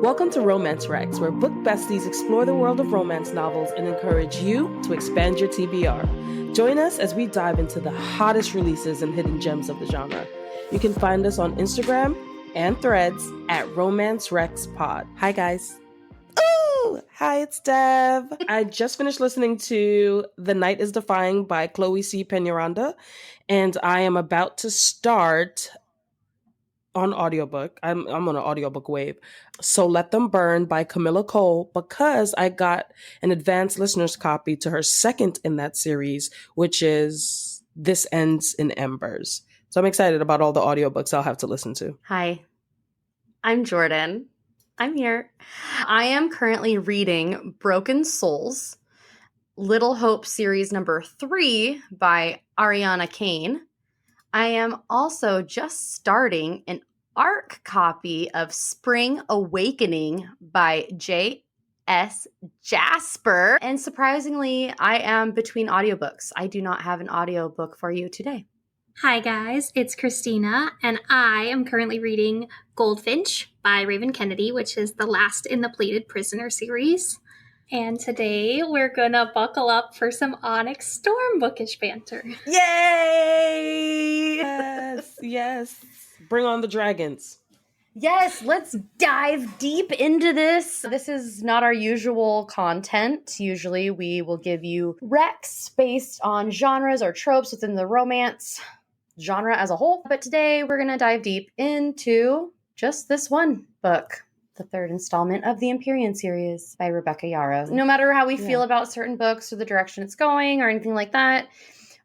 Welcome to Romance Rex, where book besties explore the world of romance novels and encourage you to expand your TBR. Join us as we dive into the hottest releases and hidden gems of the genre. You can find us on Instagram and Threads at Romance Rex Pod. Hi, guys. Ooh, hi, it's Dev. I just finished listening to The Night is Defying by Chloe C. Peñaranda, and I am about to start on audiobook. I'm on an audiobook wave. So Let Them Burn by Camilla Cole, because I got an advanced listener's copy to her second in that series, which is This Ends in Embers. So I'm excited about all the audiobooks I'll have to listen to. Hi, I'm Jordan. I'm here. I am currently reading Broken Souls, Little Hope series number 3 by Ariana Kane. I am also just starting an ARC copy of Spring Awakening by J.S. Jasper. And surprisingly, I am between audiobooks. I do not have an audiobook for you today. Hi guys, it's Christina, and I am currently reading Goldfinch by Raven Kennedy, which is the last in the Plated Prisoner series. And today we're gonna buckle up for some Onyx Storm bookish banter. Yay! Yes. Bring on the dragons. Yes, let's dive deep into this. This is not our usual content. Usually we will give you recs based on genres or tropes within the romance genre as a whole. But today we're going to dive deep into just this one book, the third installment of the Empyrian Series by Rebecca Yarros. No matter how we feel about certain books or the direction it's going or anything like that,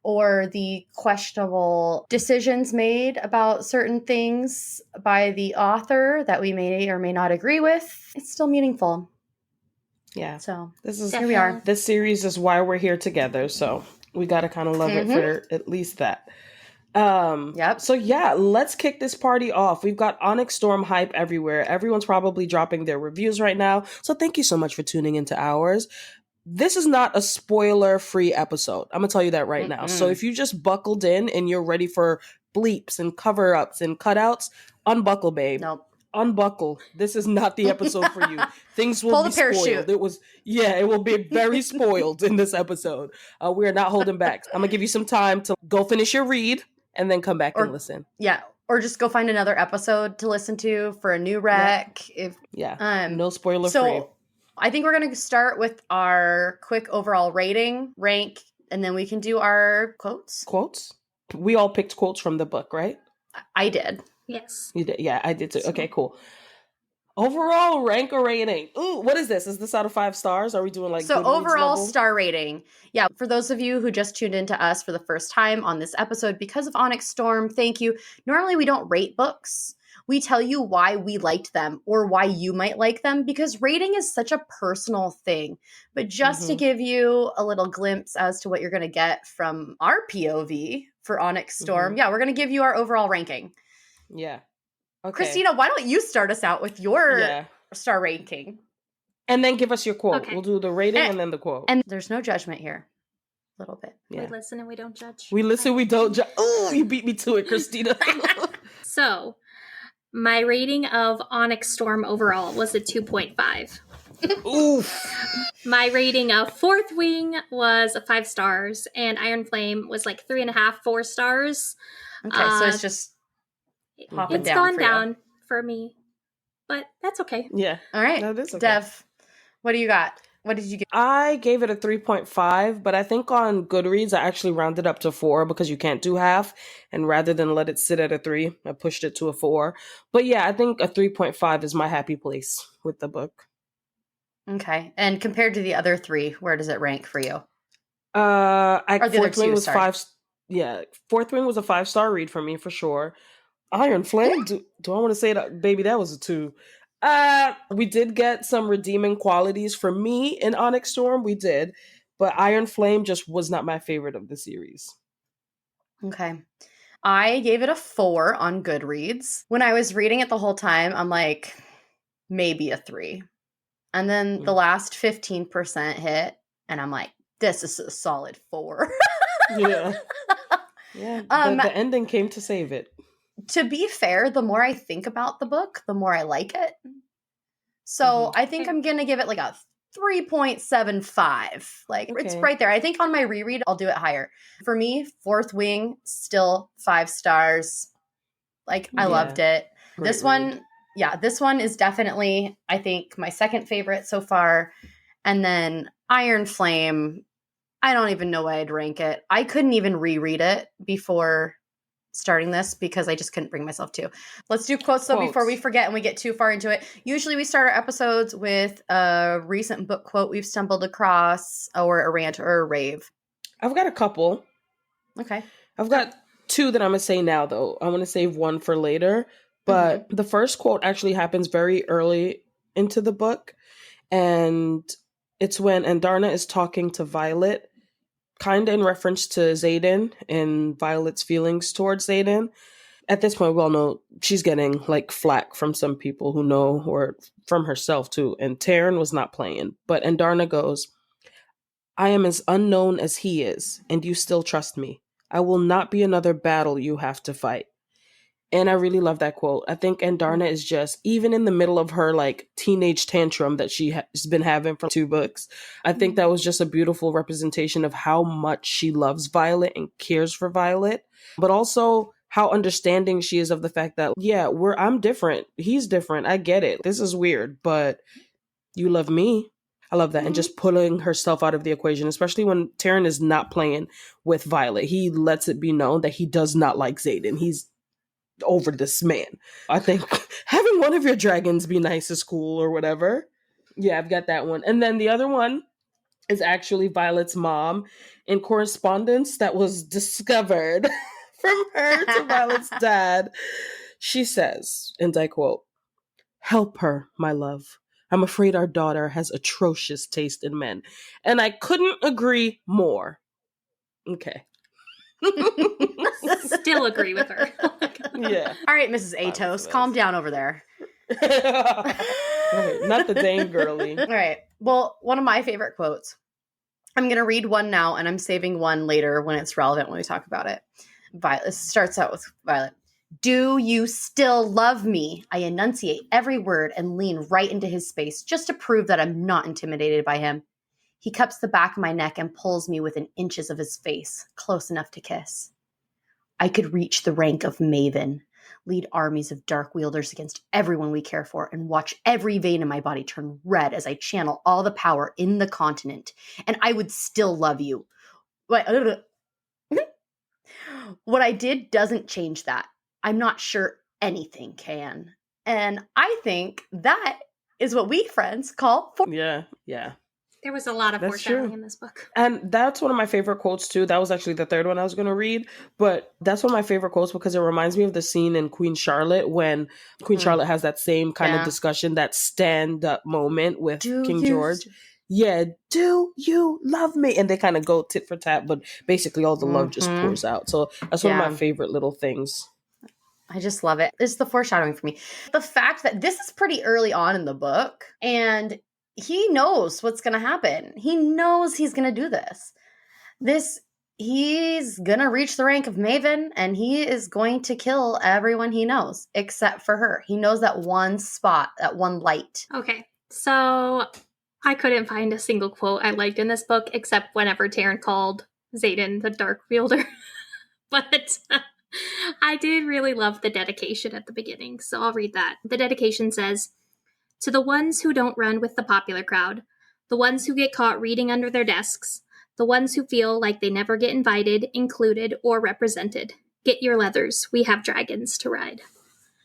or the questionable decisions made about certain things by the author that we may or may not agree with, it's still meaningful. Yeah. So here we are. This series is why we're here together. So we got to kind of love it for at least that. Yep. So yeah, let's kick this party off. We've got Onyx Storm hype everywhere. Everyone's probably dropping their reviews right now. So thank you so much for tuning into ours. This is not a spoiler-free episode. I'm going to tell you that right now. So if you just buckled in and you're ready for bleeps and cover-ups and cutouts, unbuckle, babe. Nope. Unbuckle. This is not the episode for you. Things will be spoiled. It will be very spoiled in this episode. We are not holding back. I'm going to give you some time to go finish your read and then come back and listen. Yeah. Or just go find another episode to listen to for a new rec. No spoiler-free. I think we're going to start with our quick overall rating, rank, and then we can do our quotes. Quotes? We all picked quotes from the book, right? I did. Yes. You did? Yeah, I did too. Okay, cool. Overall rank or rating? Ooh, what is this? Is this out of 5 stars? Are we doing like so Goodreads overall level? Star rating? Yeah, for those of you who just tuned into us for the first time on this episode because of Onyx Storm, thank you. Normally we don't rate books. We tell you why we liked them or why you might like them because rating is such a personal thing. But just to give you a little glimpse as to what you're going to get from our POV for Onyx Storm, we're going to give you our overall ranking. Yeah. Okay. Christina, why don't you start us out with your star ranking? And then give us your quote. Okay. We'll do the rating and then the quote. And there's no judgment here. A little bit. Yeah. We listen and we don't judge. We listen, we don't judge. Oh, you beat me to it, Christina. So, my rating of Onyx Storm overall was a 2.5. Oof. My rating of Fourth Wing was 5 stars, and Iron Flame was like 3.5, 4 stars. Okay, so it's just popping it's down. It's gone down for me, but that's okay. Yeah. All right. No, that's okay. Dev, what do you got? What did you get? I gave it a 3.5, but I think on Goodreads, I actually rounded up to 4 because you can't do half. And rather than let it sit at a 3, I pushed it to a 4. But yeah, I think a 3.5 is my happy place with the book. Okay. And compared to the other 3, where does it rank for you? Fourth Wing was 5. Yeah, Fourth Wing was a 5-star read for me for sure. Iron Flame, do I want to say that? Baby, that was a 2. We did get some redeeming qualities for me in Onyx Storm. We did, but Iron Flame just was not my favorite of the series. Okay. I gave it a 4 on Goodreads. When I was reading it the whole time, I'm like, maybe a 3. And then the last 15% hit, and I'm like, this is a solid 4. Yeah. Yeah. The ending came to save it. To be fair, the more I think about the book, the more I like it. So I think I'm going to give it like a 3.75. Like it's Okay. right there. I think on my reread, I'll do it higher. For me, Fourth Wing, still 5 stars. Like I loved it. Great This one, this one is definitely, I think, my second favorite so far. And then Iron Flame, I don't even know why I'd rank it. I couldn't even reread it before starting this because I just couldn't bring myself to. Let's do quotes though before we forget and we get too far into it. Usually we start our episodes with a recent book quote we've stumbled across or a rant or a rave. I've got a couple. Okay. I've got 2 that I'm going to say now, though. I want to save one for later. But the first quote actually happens very early into the book. And it's when Andarna is talking to Violet, kind of in reference to Xaden and Violet's feelings towards Xaden. At this point, we all know she's getting like flack from some people who know, or from herself too. And Taryn was not playing. But Andarna goes, I am as unknown as he is, and you still trust me. I will not be another battle you have to fight. And I really love that quote. I think Andarna is just, even in the middle of her like teenage tantrum that she has been having for 2 books, I think that was just a beautiful representation of how much she loves Violet and cares for Violet, but also how understanding she is of the fact that, yeah, I'm different. He's different. I get it. This is weird, but you love me. I love that. And just pulling herself out of the equation, especially when Taryn is not playing with Violet. He lets it be known that he does not like Xaden. He's over this man. I think having one of your dragons be nice is cool or whatever. Yeah, I've got that one. And then the other one is actually Violet's mom in correspondence that was discovered from her to Violet's dad. She says, and I quote, "Help her, my love. I'm afraid our daughter has atrocious taste in men." And I couldn't agree more. Okay. Still agree with her. Yeah. All right, Mrs. Atos, calm down over there. Right, not the dang girly. All right. Well, one of my favorite quotes. I'm going to read one now, and I'm saving one later when it's relevant when we talk about it. Violet starts out with Violet. Do you still love me? I enunciate every word and lean right into his space just to prove that I'm not intimidated by him. He cups the back of my neck and pulls me within inches of his face, close enough to kiss. I could reach the rank of Maven, lead armies of dark wielders against everyone we care for, and watch every vein in my body turn red as I channel all the power in the continent, and I would still love you. What I did doesn't change that. I'm not sure anything can. And I think that is what we friends call Yeah. There was a lot of foreshadowing in this book. And that's one of my favorite quotes too. That was actually the third one I was going to read. But that's one of my favorite quotes because it reminds me of the scene in Queen Charlotte when Queen Charlotte has that same kind of discussion, that stand-up moment with King George. Yeah, do you love me? And they kind of go tit for tat, but basically all the love just pours out. So that's one of my favorite little things. I just love it. It's the foreshadowing for me. The fact that this is pretty early on in the book, and he knows what's going to happen. He knows he's going to do this. He's going to reach the rank of Maven, and he is going to kill everyone he knows, except for her. He knows that one spot, that one light. Okay, so I couldn't find a single quote I liked in this book, except whenever Taryn called Xaden the Dark Wielder. But I did really love the dedication at the beginning, so I'll read that. The dedication says, "To the ones who don't run with the popular crowd, the ones who get caught reading under their desks, the ones who feel like they never get invited, included, or represented. Get your leathers. We have dragons to ride."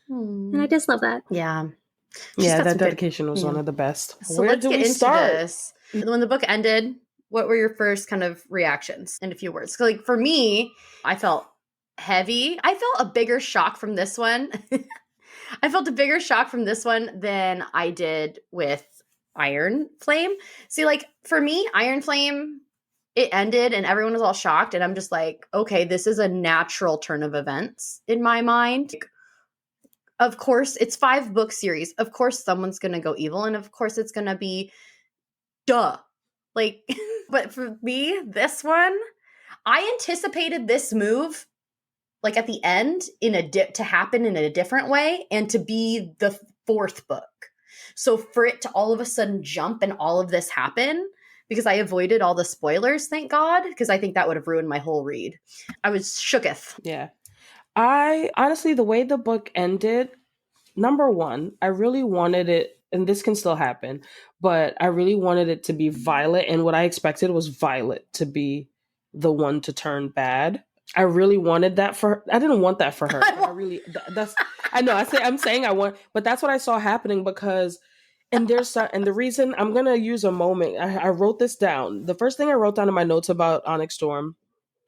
And I just love that. Yeah. That dedication was one of the best. So let's get into this. When the book ended, what were your first kind of reactions in a few words? So, like for me, I felt heavy. I felt a bigger shock from this one. I felt a bigger shock from this one than I did with Iron Flame. See, like for me, Iron Flame, it ended and everyone was all shocked. And I'm just like, okay, this is a natural turn of events in my mind. Of course, it's 5-book series. Of course, someone's going to go evil. And of course, it's going to be duh. Like, but for me, this one, I anticipated this move like at the end to happen in a different way and to be the 4th book. So for it to all of a sudden jump and all of this happen, because I avoided all the spoilers, thank God, because I think that would have ruined my whole read. I was shooketh. Yeah. I honestly, the way the book ended, number one, I really wanted it, and this can still happen, but I really wanted it to be Violet, and what I expected was Violet to be the one to turn bad. I really wanted that for her. I didn't want that for her. I'm saying I want, but that's what I saw happening because, and the reason I'm going to use a moment, I wrote this down. The first thing I wrote down in my notes about Onyx Storm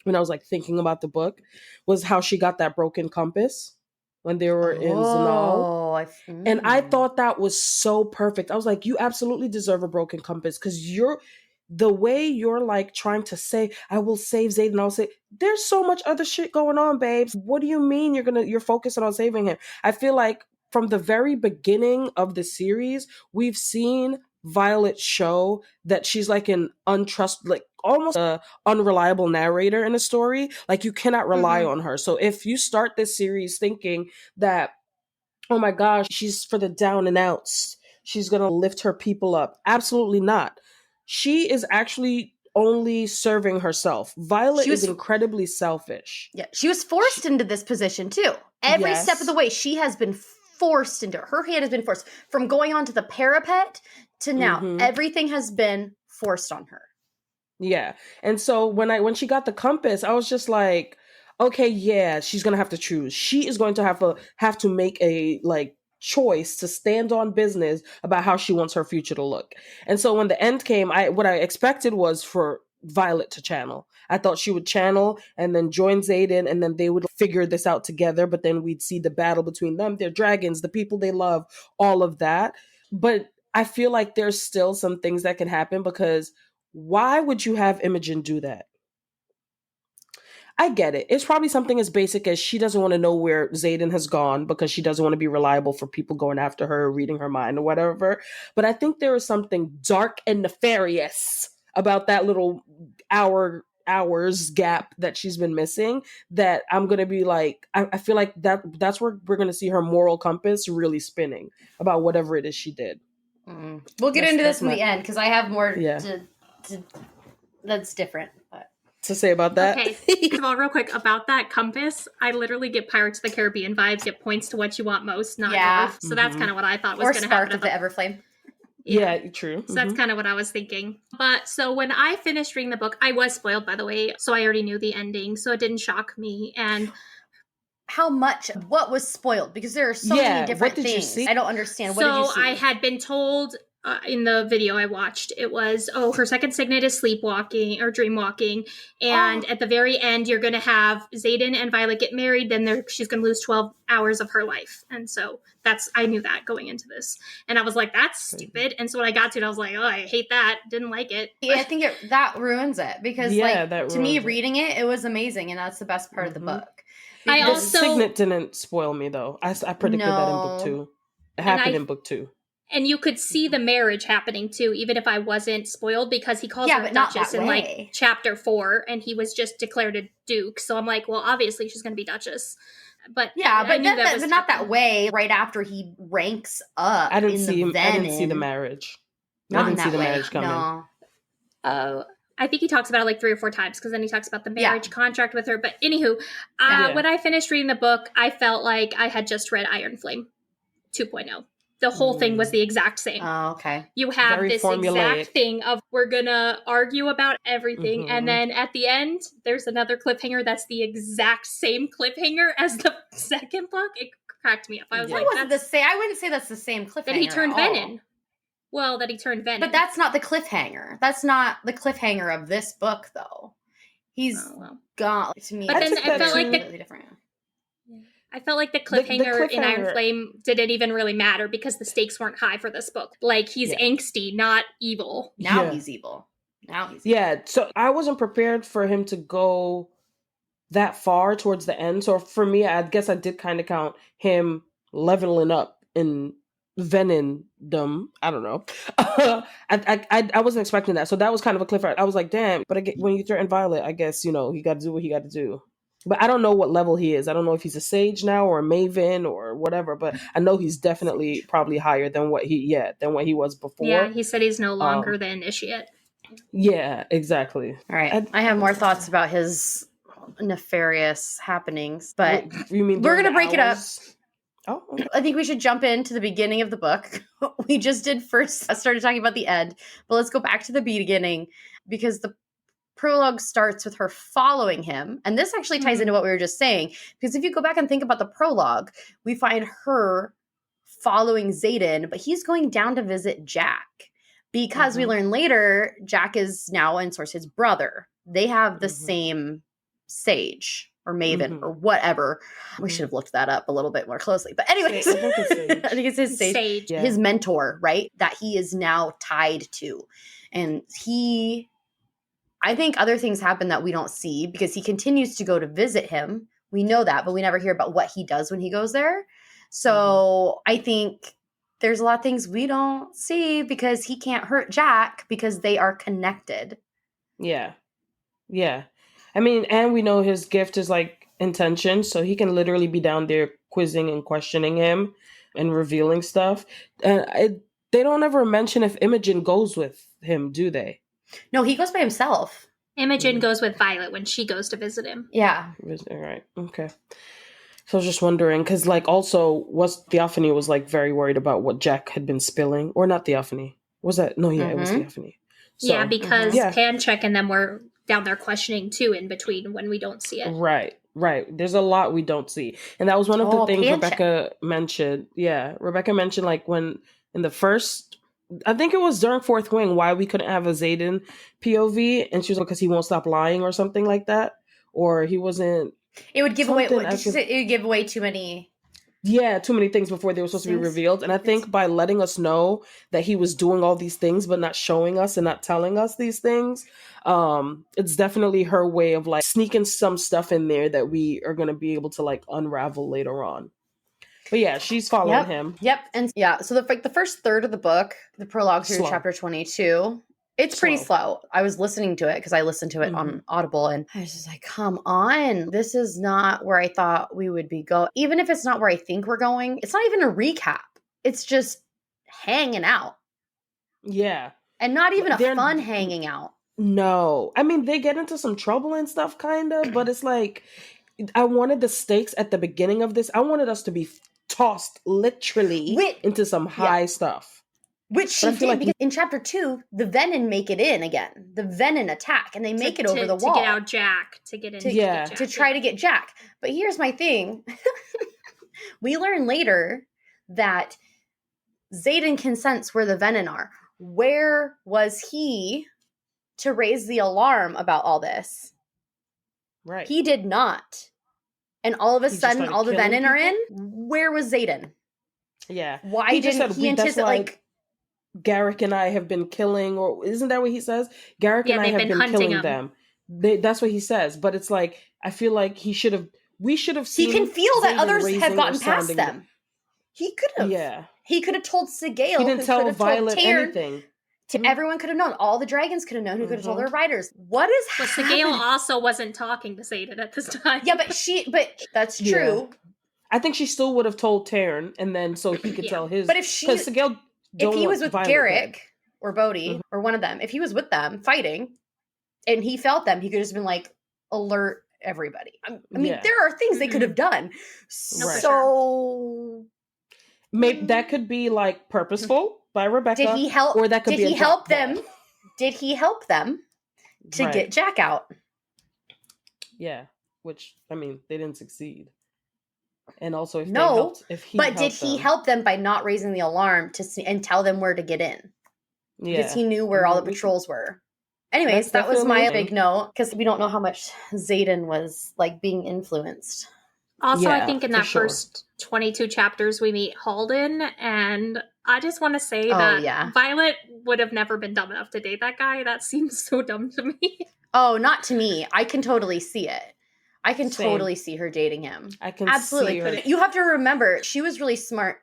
when I was like thinking about the book was how she got that broken compass when they were in Zanal. And I thought that was so perfect. I was like, you absolutely deserve a broken compass because the way you're like trying to say, I will save Zayden, I'll say, there's so much other shit going on, babes. What do you mean you're focusing on saving him? I feel like from the very beginning of the series, we've seen Violet show that she's like an almost a unreliable narrator in a story. Like you cannot rely on her. So if you start this series thinking that, oh my gosh, she's for the down and outs, she's going to lift her people up. Absolutely not. She is actually only serving herself. Violet is incredibly selfish. Yeah, she was forced into this position too. Every step of the way, she has been forced into it. Her hand has been forced from going onto the parapet to now. Everything has been forced on her. Yeah. And so when she got the compass, I was just like, okay, yeah, she's going to have to choose. She is going to have to make a like choice to stand on business about how she wants her future to look. And so when the end came, what I expected was for Violet to channel. I thought she would channel and then join Zayden and then they would figure this out together, but then we'd see the battle between them, their dragons, the people they love, all of that. But I feel like there's still some things that can happen because why would you have Imogen do that? I get it. It's probably something as basic as she doesn't want to know where Zayden has gone because she doesn't want to be reliable for people going after her, reading her mind or whatever. But I think there is something dark and nefarious about that little hours gap that she's been missing that I'm going to be like, I feel like that's where we're going to see her moral compass really spinning about whatever it is she did. We'll get into this in the end because I have more that's different. But to say about that. Okay, first of all, real quick about that compass, I literally get Pirates of the Caribbean vibes. It points to what you want most, not north. So that's kind of what I thought was going to happen. Or Spark of the Everflame. Yeah, true. So that's kind of what I was thinking. But so when I finished reading the book, I was spoiled, by the way. So I already knew the ending, so it didn't shock me. And how much? What was spoiled? Because there are so many different things. You see? I don't understand. What did you see? So I had been told in the video I watched, it was, her second signet is sleepwalking or dreamwalking. And at the very end, you're going to have Zayden and Violet get married. Then she's going to lose 12 hours of her life. And so I knew that going into this. And I was like, that's stupid. And so when I got to it, I was like, oh, I hate that. Didn't like it. Yeah, I think that ruins it. Because to me, reading it was amazing. And that's the best part of the book. The signet didn't spoil me, though. I predicted that in book 2. It happened in book 2. And you could see the marriage happening, too, even if I wasn't spoiled, because he calls her Duchess in, like, chapter 4, and he was just declared a duke. So I'm like, well, obviously she's going to be Duchess. But but not that way right after he ranks up. I didn't see the marriage. I didn't see the marriage coming. No. I think he talks about it like 3 or 4 times because then he talks about the marriage contract with her. But anywho, when I finished reading the book, I felt like I had just read Iron Flame 2.0. The whole thing was the exact same. Oh, okay. You have this exact thing of we're going to argue about everything. And then at the end, there's another cliffhanger that's the exact same cliffhanger as the second book. It cracked me up. I was like, I wouldn't say that's the same cliffhanger. That he turned Venin. Well, that he turned Venin. But that's not the cliffhanger. That's not the cliffhanger of this book, though. He's gone. To me, but then I felt like completely different. I felt like the cliffhanger in Iron Flame didn't even really matter because the stakes weren't high for this book. Like, he's angsty, not evil. Now he's evil. Yeah, so I wasn't prepared for him to go that far towards the end. So for me, I guess I did kind of count him leveling up in Venindom. I don't know. I wasn't expecting that. So that was kind of a cliffhanger. I was like, damn. But when you threaten Violet, I guess, he got to do what he got to do. But I don't know what level he is. I don't know if he's a sage now or a maven or whatever, but I know he's definitely probably higher than what he was Yeah, before. he said he's no longer the initiate. Yeah, exactly. All right. I have more thoughts about his nefarious happenings, but you mean we're during going to the break it up. hours? Oh, okay. I think we should jump into the beginning of the book. We just did first, I started talking about the end, but let's go back to the beginning because the prologue starts with her following him. And this actually ties into what we were just saying, because if you go back and think about the prologue, we find her following Xaden, but he's going down to visit Jack because we learn later Jack is now in source his brother. They have the same sage or maven or whatever. We should have looked that up a little bit more closely. But anyways, I think it's his sage. Yeah. His mentor, right? That he is now tied to. And I think other things happen that we don't see because he continues to go to visit him. We know that, but we never hear about what he does when he goes there. So I think there's a lot of things we don't see because he can't hurt Jack because they are connected. Yeah. Yeah. I mean, and we know his gift is like intention, so he can literally be down there quizzing and questioning him and revealing stuff. And they don't ever mention if Imogen goes with him, do they? No, he goes by himself. Imogen goes with Violet when she goes to visit him. Yeah. All right. Okay. So I was just wondering, because like also Theophany was like very worried about what Jack had been spilling, or not Theophany. Was that? No, yeah, it was Theophany. So, yeah, because Pancheck and them were down there questioning too in between when we don't see it. Right. There's a lot we don't see. And that was one of the things Pancheck. Rebecca mentioned. Yeah, Rebecca mentioned like when in the first, I think it was during Fourth Wing, why we couldn't have a Xaden POV. And she was like, because he won't stop lying or something like that. Or he wasn't. It would give away, it would give away too many. Yeah, too many things before they were supposed to be revealed. And I think by letting us know that he was doing all these things, but not showing us and not telling us these things, it's definitely her way of like sneaking some stuff in there that we are going to be able to like unravel later on. But yeah, she's following him. Yep. And yeah, so the first third of the book, the prologue through chapter 22, it's pretty slow. I was listening to it because I listened to it on Audible and I was just like, come on, this is not where I thought we would be going. Even if it's not where I think we're going, it's not even a recap. It's just hanging out. Yeah. And not even a fun hanging out. No. I mean, they get into some trouble and stuff kind of, but it's like, I wanted the stakes at the beginning of this. I wanted us to be tossed literally into some high stuff. Which she did, because in chapter 2, the Venin make it in again. The Venin attack, and they make it over the wall. To get out Jack. To get in. To try to get Jack. But here's my thing. We learn later that Xaden can sense where the Venin are. Where was he to raise the alarm about all this? Right. He did not. And all of a sudden, all the Venin are in? Where was Xaden? Yeah. Why didn't he anticipate, like... Garrick and I have been killing, or isn't that what he says? Garrick and I have been killing them. That's what he says. But it's like, I feel like we should have seen. He can feel that others have gotten past them. He could have. Yeah. He could have told Sigale. He didn't tell Violet anything. Everyone could have known. All the dragons could have known. Who could have told their riders? What is happening? Sigale also wasn't talking to Xaden at this time. Yeah, but that's true. Yeah. I think she still would have told Taryn, and then so he could tell his. But if Sigale. If he was with Garrick or Bodhi or one of them, if he was with them fighting and he felt them, he could have just been like, alert everybody. I mean, there are things they could have done. So maybe that could be like purposeful by Rebecca. Did he help? Or that could be. Did he help them? Did he help them to get Jack out? Yeah, which I mean, they didn't succeed. And also, did he help them by not raising the alarm and tell them where to get in? Yeah, because he knew where all the patrols were. Anyways, that was my big note because we don't know how much Xaden was like being influenced. Also, I think in that first 22 chapters we meet Halden, and I just want to say that Violet would have never been dumb enough to date that guy. That seems so dumb to me. Oh, not to me. I can totally see it. I can totally see her dating him. I can absolutely. See her. You have to remember, she was really smart,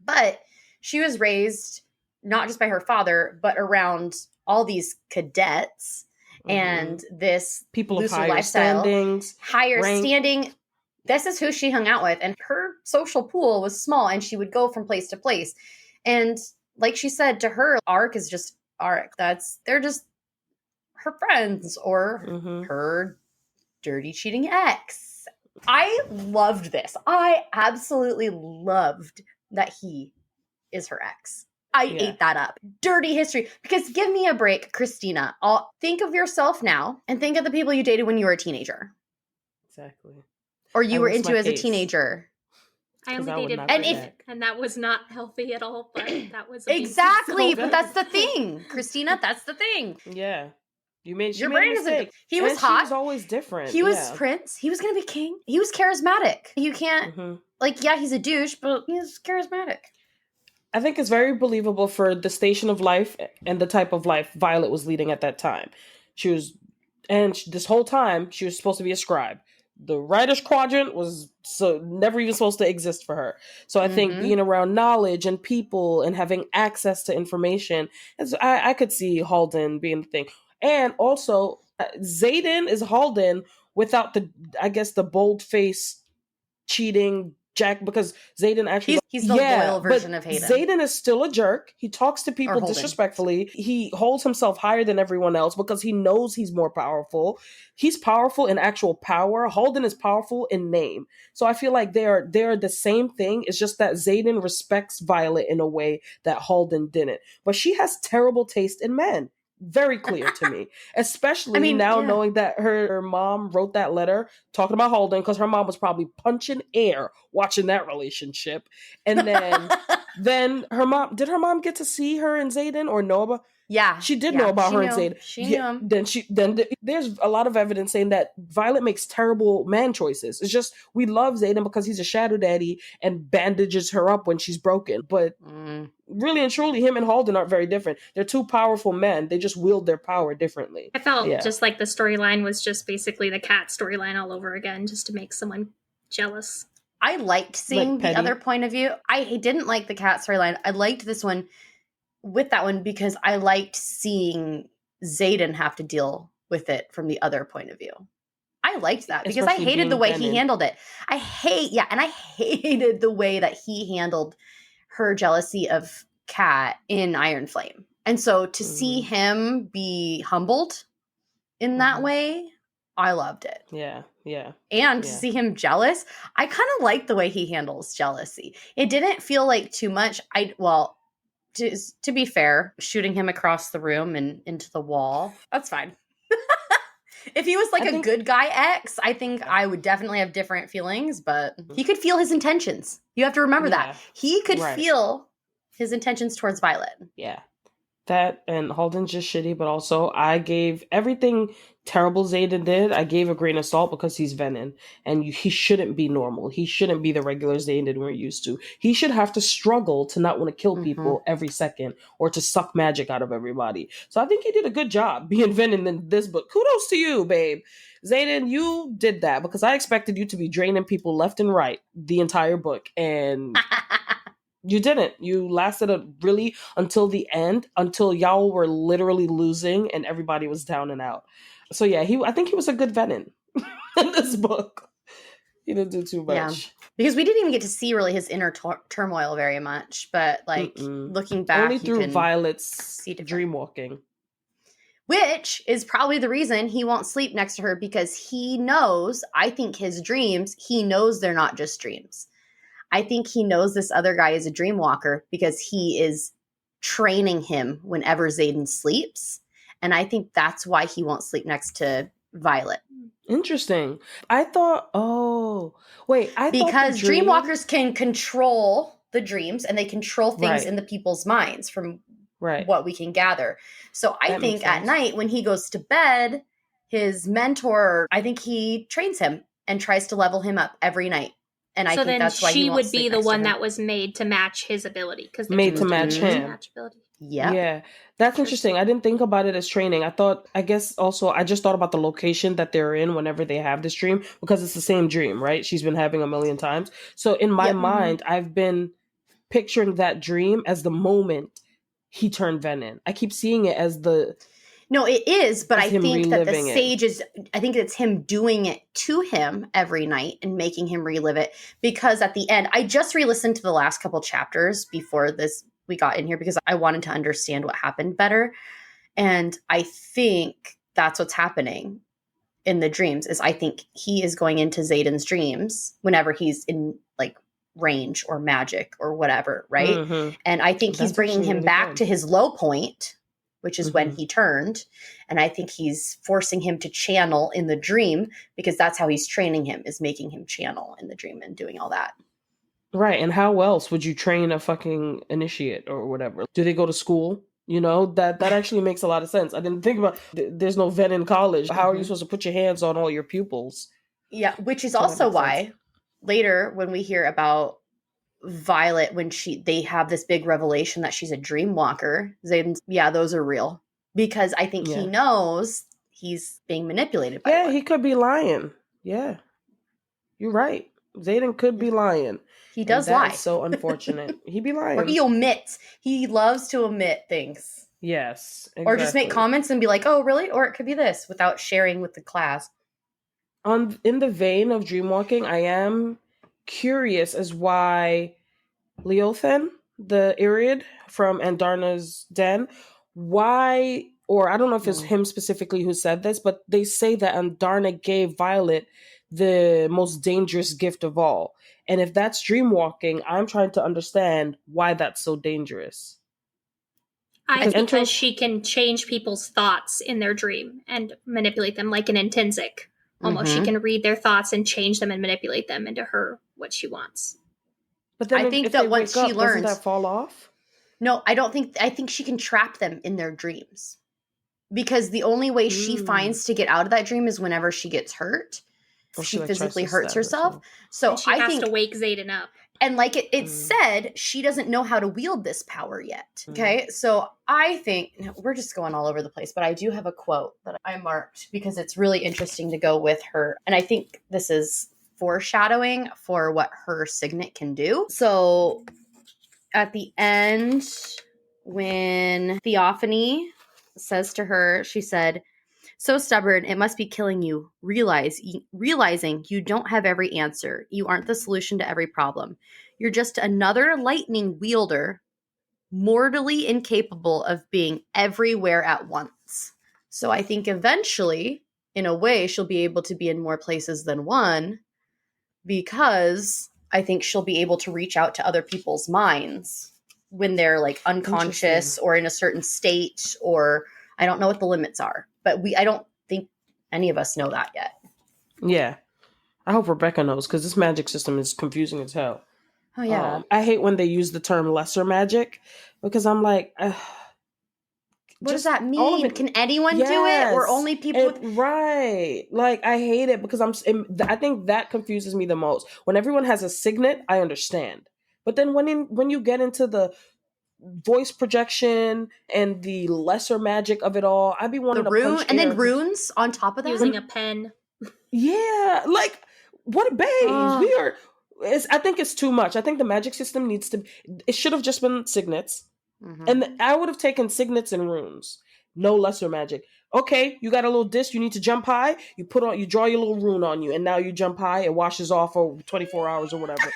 but she was raised not just by her father, but around all these cadets. and this people of looser higher lifestyle, standings, higher rank. standing. This is who she hung out with, and her social pool was small, and she would go from place to place. And like she said, to her, Ark is just Ark. They're just her friends or her dirty cheating ex. I loved this. I absolutely loved that he is her ex. I ate that up. Dirty history. Because give me a break, Christina. Think of yourself now and think of the people you dated when you were a teenager. Exactly. Or you were into as a teenager. I only dated and that was not healthy at all, but that was exactly. But that's the thing, Christina. That's the thing. Yeah. Your brain is a. He was hot. He was always different. He was Prince. He was gonna be king. He was charismatic. You can't he's a douche, but he's charismatic. I think it's very believable for the station of life and the type of life Violet was leading at that time. This whole time she was supposed to be a scribe. The writer's quadrant was never even supposed to exist for her. So I think being around knowledge and people and having access to information, I could see Halden being the thing. And also, Xaden is Halden without the bold-faced cheating Jack, because Xaden actually... He's the loyal version of Hayden. Xaden is still a jerk. He talks to people disrespectfully. He holds himself higher than everyone else because he knows he's more powerful. He's powerful in actual power. Halden is powerful in name. So I feel like they're the same thing. It's just that Xaden respects Violet in a way that Halden didn't. But she has terrible taste in men. Very clear to me, especially knowing that her mom wrote that letter talking about Halden, because her mom was probably punching air watching that relationship. And then her mom get to see her and Xaden or know about? Yeah, she did know about her and Xaden. She knew him. Then there's a lot of evidence saying that Violet makes terrible man choices. It's just we love Xaden because he's a shadow daddy and bandages her up when she's broken. But really and truly, him and Halden aren't very different. They're two powerful men. They just wield their power differently. I felt just like the storyline was just basically the cat storyline all over again, just to make someone jealous. I liked seeing the other point of view. I didn't like the cat storyline. I liked this one with that one because I liked seeing Xaden have to deal with it from the other point of view. I liked that because I hated the way he handled it. I hated the way that he handled her jealousy of Kat in Iron Flame. And so to see him be humbled in that way, I loved it. Yeah. And to see him jealous, I kind of like the way he handles jealousy. It didn't feel like too much. To be fair, shooting him across the room and into the wall, that's fine. If he was a good guy ex, I think I would definitely have different feelings, but he could feel his intentions. You have to remember that. He could feel his intentions towards Violet. Yeah. That and Halden's just shitty, but also I gave everything terrible Xaden did, I gave a grain of salt because he's Venom, and he shouldn't be normal. He shouldn't be the regular Xaden we're used to. He should have to struggle to not want to kill people every second or to suck magic out of everybody. So I think he did a good job being Venom in this book. Kudos to you, babe. Xaden, you did that because I expected you to be draining people left and right the entire book, and you didn't. You lasted really until the end, until y'all were literally losing and everybody was down and out. So yeah, I think he was a good Venom in this book. He didn't do too much. Yeah. Because we didn't even get to see really his inner turmoil very much, but looking back, only through Violet's dream walking. Which is probably the reason he won't sleep next to her, because he knows, I think his dreams, he knows they're not just dreams. I think he knows this other guy is a dream walker because he is training him whenever Xaden sleeps. And I think that's why he won't sleep next to Violet. Interesting. I thought, because dreamwalkers can control the dreams and they control things in the people's minds from what we can gather. So I think at night when he goes to bed, his mentor, I think he trains him and tries to level him up every night. And I think that's why she would be the one that was made to match his ability, because made to match him. Yeah, that's interesting. I didn't think about it as training. I just thought about the location that they're in whenever they have this dream, because it's the same dream, right? She's been having a million times. So in my mind, I've been picturing that dream as the moment he turned Venom. I keep seeing it as the No, it is, but It's I him think that the reliving it. sage is, I think it's him doing it to him every night and making him relive it. Because at the end, I just re-listened to the last couple chapters before we got in here because I wanted to understand what happened better. And I think that's what's happening in the dreams is I think he is going into Xaden's dreams whenever he's in like range or magic or whatever, right? Mhm. And I think he's That's bringing actually him really back good. to his low point, which is when Mhm. he turned. And I think he's forcing him to channel in the dream because that's how he's training him, is making him channel in the dream and doing all that. Right, and how else would you train a fucking initiate or whatever? Do they go to school? You know, that actually makes a lot of sense. I didn't think about there's no vet in college. How are you supposed to put your hands on all your pupils? Yeah, which is So that also makes sense. why later when we hear about Violet, when they have this big revelation that she's a dream walker, Xaden's, yeah, those are real. Because I think he Yeah. knows he's being manipulated by Yeah, one. he could be lying. Yeah. You're right. Xaden could be lying. He And does that lie. is so unfortunate. He be lying. Or he omits. He loves to omit things. Yes, exactly. Or just make comments and be like, oh, really? Or it could be this without sharing with the class. In the vein of dreamwalking, I am curious as why Leothen, the Irid from Andarna's Den, why, or I don't know if it's him specifically who said this, but they say that Andarna gave Violet the most dangerous gift of all. And if that's dreamwalking, I'm trying to understand why that's so dangerous. I think because she can change people's thoughts in their dream and manipulate them like an intrinsic. Almost, she can read their thoughts and change them and manipulate them into what she wants. But then I think if that they once wake she up, learns, doesn't that fall off? No, I think she can trap them in their dreams. Because the only way she finds to get out of that dream is whenever she gets hurt. She like physically tries to hurts stab herself. herself. So And she I has think to wake Xaden up. And like it's said, she doesn't know how to wield this power yet. Okay. So I think we're just going all over the place, but I do have a quote that I marked because it's really interesting to go with her. And I think this is foreshadowing for what her signet can do. So at the end, when Theophany says to her, she said, so stubborn, it must be killing you. Realizing you don't have every answer. You aren't the solution to every problem. You're just another lightning wielder, mortally incapable of being everywhere at once. So I think eventually, in a way, she'll be able to be in more places than one because I think she'll be able to reach out to other people's minds when they're like unconscious or in a certain state, or I don't know what the limits are. But I don't think any of us know that yet. Yeah. I hope Rebecca knows because this magic system is confusing as hell. Oh, yeah. I hate when they use the term lesser magic because I'm like, what does that mean? Can anyone do it or only people? Right. Like, I hate it because I think that confuses me the most. When everyone has a signet, I understand. But then when you get into the voice projection and the lesser magic of it all, I'd be wanting to punch and air. then runes on top of that, using a pen. Yeah, like what babes? We are. I think it's too much. I think the magic system needs to. It should have just been signets, and I would have taken signets and runes. No lesser magic. Okay, you got a little disc. You need to jump high. You draw your little rune on you, and now you jump high. It washes off for 24 hours or whatever.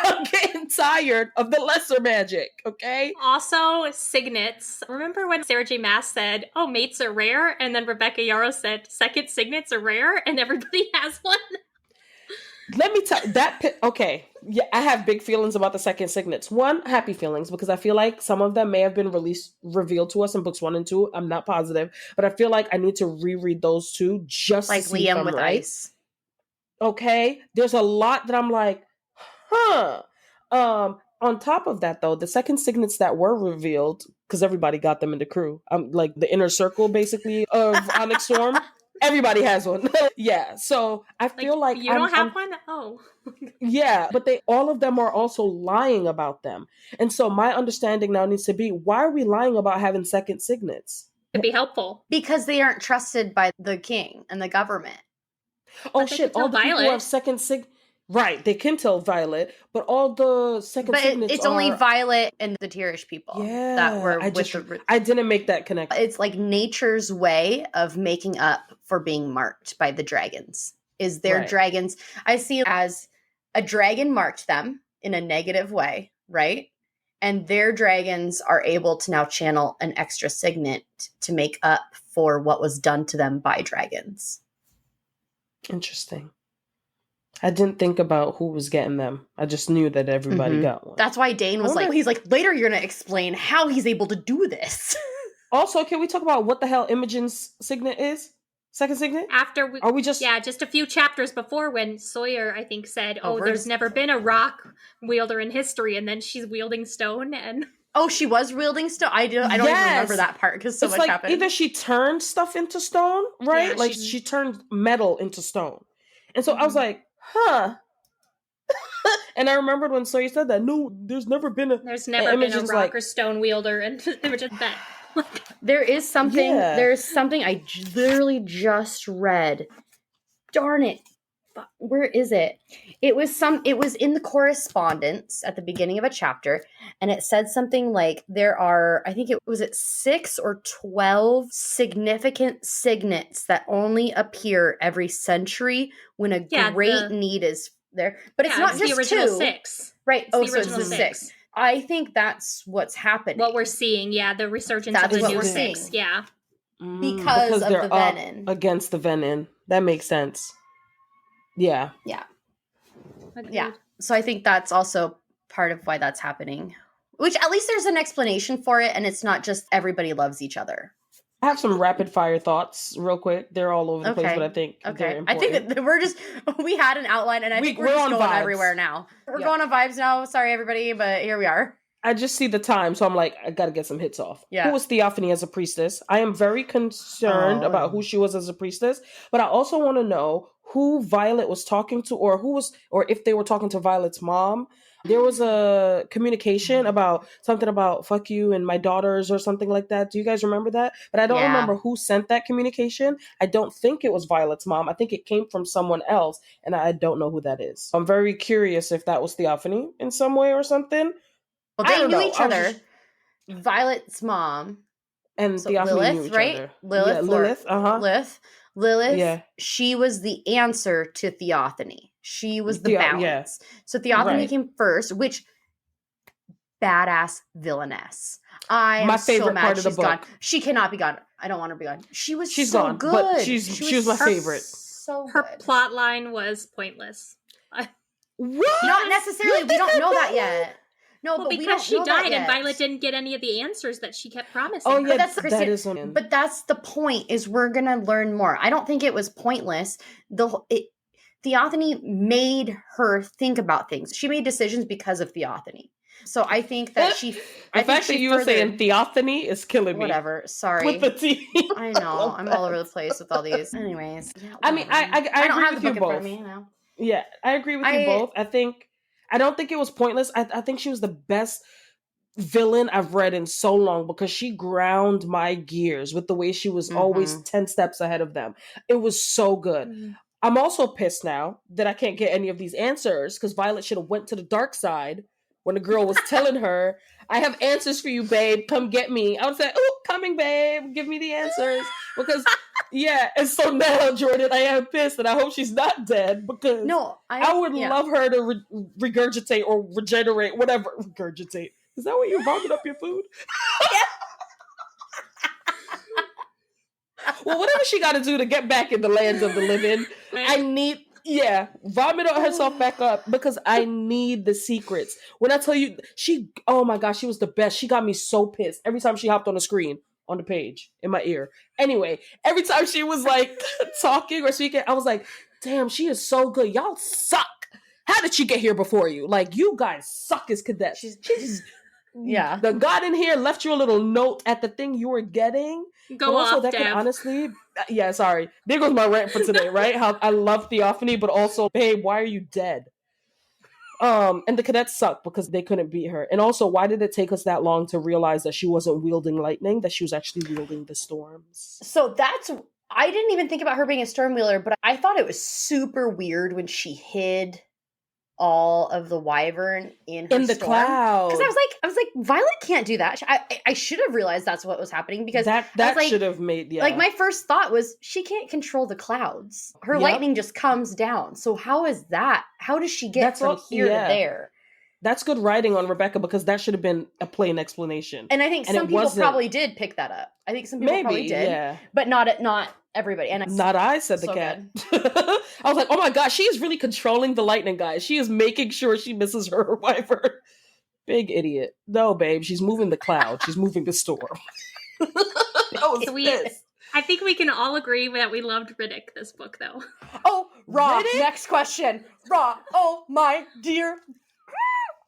I'm getting tired of the lesser magic. Okay. Also, signets. Remember when Sarah J. Maas said, "Oh, mates are rare," and then Rebecca Yarros said, "Second signets are rare," and everybody has one. Let me tell that. Okay, yeah, I have big feelings about the second signets. One, happy feelings because I feel like some of them may have been revealed to us in books 1 and 2. I'm not positive, but I feel like I need to reread those two just like to see Liam if I'm with right. ice. Okay, there's a lot that I'm like, huh. On top of that, though, the second signets that were revealed, because everybody got them in the crew, like the inner circle, basically, of Onyx Storm. Everybody has one. Yeah, so I feel like you don't have one? Oh. Yeah, but all of them are also lying about them. And so my understanding now needs to be, why are we lying about having second signets? It'd be helpful. Because they aren't trusted by the king and the government. Oh shit, all the people who have second Right, they can tell Violet, but all the second But signets it's only Violet and the Tierish people that were I didn't make that connection. It's like nature's way of making up for being marked by the dragons. Is their dragons? I see it as a dragon marked them in a negative way, right? And their dragons are able to now channel an extra signet to make up for what was done to them by dragons. Interesting. I didn't think about who was getting them. I just knew that everybody got one. That's why Dane was he's like, later you're going to explain how he's able to do this. Also, can we talk about what the hell Imogen's signet is? Second signet? Just a few chapters before when Sawyer, I think, said, there's never been a rock wielder in history, and then she's wielding stone, and... Oh, she was wielding stone? I don't even remember that part, because so much happened. Either she turned stuff into stone, right? Yeah, she turned metal into stone. And so I was like, huh. And I remembered when Sawyer said that, no, there's never been a rock or stone wielder, and Imogen's bet. There's something I literally just read. Darn it. Where is it? It was in the correspondence at the beginning of a chapter, and it said something like there are, I think it was 6 or 12 significant signets that only appear every century when a great need is there. But it's not just the original 2. 6. Right. So it's the 6. I think that's what's happening. What we're seeing, the resurgence of the new 6. Yeah. Because of the venin. Against the venin. That makes sense. Yeah. Yeah. Agreed. Yeah. So I think that's also part of why that's happening. Which at least there's an explanation for it, and it's not just everybody loves each other. I have some rapid fire thoughts real quick. They're all over the place, but I think they're important. I think that we had an outline, and I think we're just going vibes. Everywhere now. We're going on vibes now. Sorry, everybody, but here we are. I just see the time, so I'm like, I gotta get some hits off. Yeah. Who was Theophany as a priestess? I am very concerned about who she was as a priestess, but I also want to know who Violet was talking to, or if they were talking to Violet's mom. There was a communication about something about fuck you and my daughters or something like that. Do you guys remember that? But I don't remember who sent that communication. I don't think it was Violet's mom. I think it came from someone else, and I don't know who that is. I'm very curious if that was Theophany in some way or something. Well, they knew each other. Violet's mom and Theophany Lilith, knew each right? other. Lilith. Lilith. She was the answer to Theophany. She was the balance. Yeah. So Theophany came first, which badass villainess. My favorite part of the book. Gone. She cannot be gone. I don't want her to be gone. She's so gone, good. But she was my favorite. So her plot line was pointless. What? Not necessarily. We don't know that yet. No, but because she died and Violet didn't get any of the answers that she kept promising. Oh, yeah, but that's the point, is we're going to learn more. I don't think it was pointless. Theophany made her think about things. She made decisions because of Theophany. So I think that the fact that you were saying Theophany is killing me. Whatever. Sorry. With the T. I know. I'm all over the place with all these. Anyways. Yeah, I mean, I don't agree have with the you book both. in front of me now. Yeah, I agree with you both. I don't think it was pointless. I think she was the best villain I've read in so long, because she ground my gears with the way she was always 10 steps ahead of them. It was so good. Mm-hmm. I'm also pissed now that I can't get any of these answers, because Violet should have went to the dark side when the girl was telling her, I have answers for you, babe. Come get me. I would say, oh, coming, babe. Give me the answers. Because, and so now, Jordan, I am pissed, and I hope she's not dead, because I would love her to regurgitate or regenerate, whatever. Regurgitate. Is that what you vomit up your food? Well, whatever she got to do to get back in the lands of the living, I need, vomit herself back up, because I need the secrets. When I tell you, oh my gosh, she was the best. She got me so pissed every time she hopped on the screen, on the page, in my ear. Anyway, every time she was like talking or speaking, I was like, damn, she is so good. Y'all suck. How did she get here before you? Like, you guys suck as cadets. She's the God in here left you a little note at the thing you were getting. Go off, Dev. Honestly, sorry. There goes my rant for today, right? How I love Theophany, but also, babe, why are you dead? And the cadets suck because they couldn't beat her. And also, why did it take us that long to realize that she wasn't wielding lightning, that she was actually wielding the storms? So I didn't even think about her being a storm wielder, but I thought it was super weird when she hid all of the wyvern in her In the storm. cloud. Because I was like, Violet can't do that. I should have realized that's what was happening, because that like, should have made, like, my first thought was, she can't control the clouds. Her lightning just comes down. So how is that? How does she get from here to there? That's good writing on Rebecca, because that should have been a plain explanation. And I think some people probably did pick that up. I think some people probably did, but not everybody. And not I, said the cat. I was like, oh my gosh, she is really controlling the lightning, guys. She is making sure she misses her wyvern. Big idiot. No, babe, she's moving the cloud. She's moving the storm. I think we can all agree that we loved Riddick this book, though. Oh, Raw. Riddick? Next question. Raw. Oh my dear.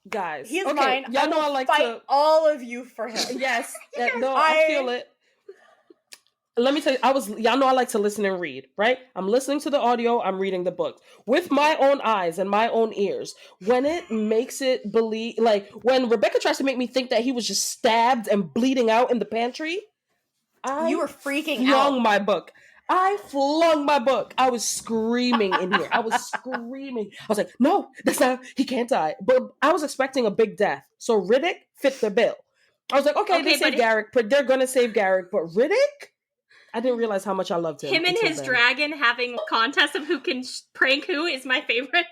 Guys, he is mine. Y'all know I like fight all of you for him. Yes. No, I feel it. Let me tell you, y'all know I like to listen and read, right? I'm listening to the audio, I'm reading the book with my own eyes and my own ears. When it makes it believe, like when Rebecca tries to make me think that he was just stabbed and bleeding out in the pantry, you were freaking out. I flung my book. I was screaming in here. I was screaming. I was like, no, he can't die. But I was expecting a big death. So Riddick fit the bill. I was like, okay they saved Garrick, but they're going to save Garrick. But Riddick? I didn't realize how much I loved him. Him and his dragon having a contest of who can prank who is my favorite.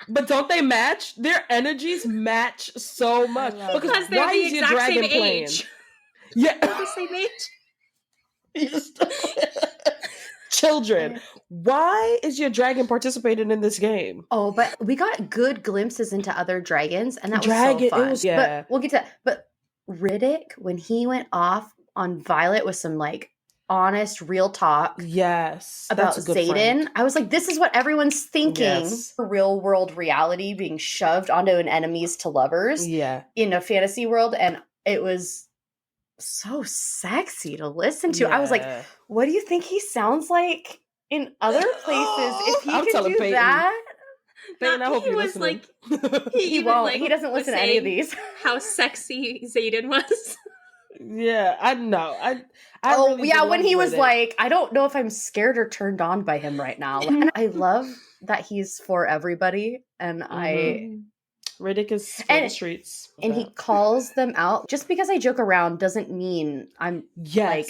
But don't they match? Their energies match so much. Because they're the exact same age. Yeah. They're the same age. Children, why is your dragon participating in this game? Oh, but we got good glimpses into other dragons, and that was so fun. But we'll get to that. But Riddick, when he went off on Violet with some like honest, real talk, about Xaden, I was like, this is what everyone's thinking. Yes. Real world reality being shoved onto an enemies to lovers in a fantasy world, and it was so sexy to listen to. I was like, what do you think he sounds like in other places if he could do Peyton. That? Peyton, I hope he was listening. Like he won't. Like, he doesn't listen to any of these. How sexy Xaden was. Yeah, I know. I really when he was like, I don't know if I'm scared or turned on by him right now. And I love that he's for everybody, and Riddick is for the streets. And he calls them out. Just because I joke around doesn't mean I'm I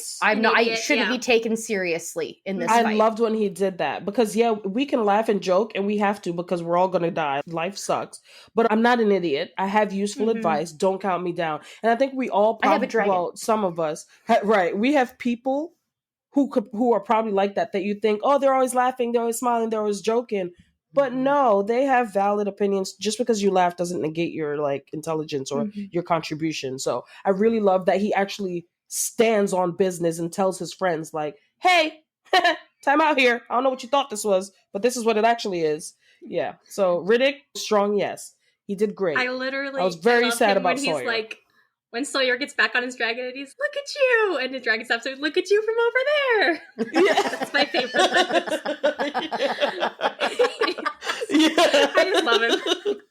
shouldn't be taken seriously in this fight. I loved when he did that, because we can laugh and joke, and we have to, because we're all gonna die. Life sucks. But I'm not an idiot. I have useful advice. Don't count me down. And I think we all probably, I have a dragon. Well, some of us we have people who are probably like that you think, oh, they're always laughing, they're always smiling, they're always joking. But no, they have valid opinions. Just because you laugh doesn't negate your like intelligence or your contribution. So I really love that he actually stands on business and tells his friends like, hey, time out here. I don't know what you thought this was, but this is what it actually is. Yeah. So Riddick, strong yes. He did great. I was very sad about when Sawyer. He's like, when Sawyer gets back on his dragon and he's, look at you! And the dragon stops and look at you from over there! Yeah. That's my favorite. I just love him.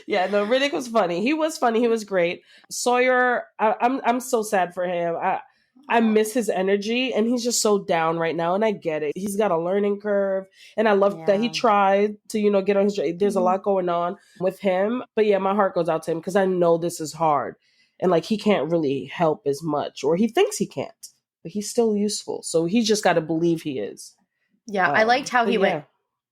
Yeah, no, Riddick was funny. He was funny. He was great. Sawyer, I'm so sad for him. I miss his energy, and he's just so down right now, and I get it. He's got a learning curve, and I love that he tried to, get on his... There's a lot going on with him, but yeah, my heart goes out to him, because I know this is hard. And like, he can't really help as much, or he thinks he can't, but he's still useful. So he's just got to believe he is. Yeah. I liked how he went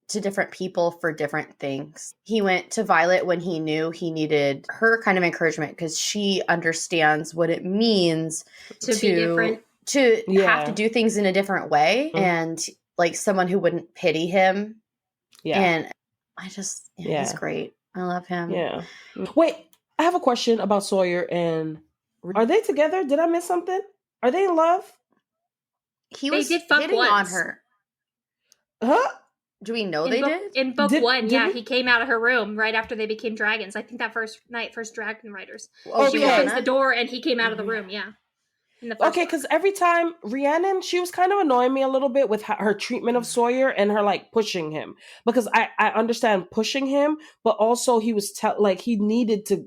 to different people for different things. He went to Violet when he knew he needed her kind of encouragement, because she understands what it means to be different, to have to do things in a different way. And like someone who wouldn't pity him. Yeah. And I just, he's great. I love him. Yeah. Wait. I have a question about Sawyer and... Are they together? Did I miss something? Are they in love? They did fuck hitting once. On her. Huh? Do we know they did? In book one, he came out of her room right after they became dragons. I think that first dragon riders. She opens the door and he came out of the room, Okay, because every time Rhiannon, she was kind of annoying me a little bit with her treatment of Sawyer and her like pushing him, because I understand pushing him, but also he was he needed to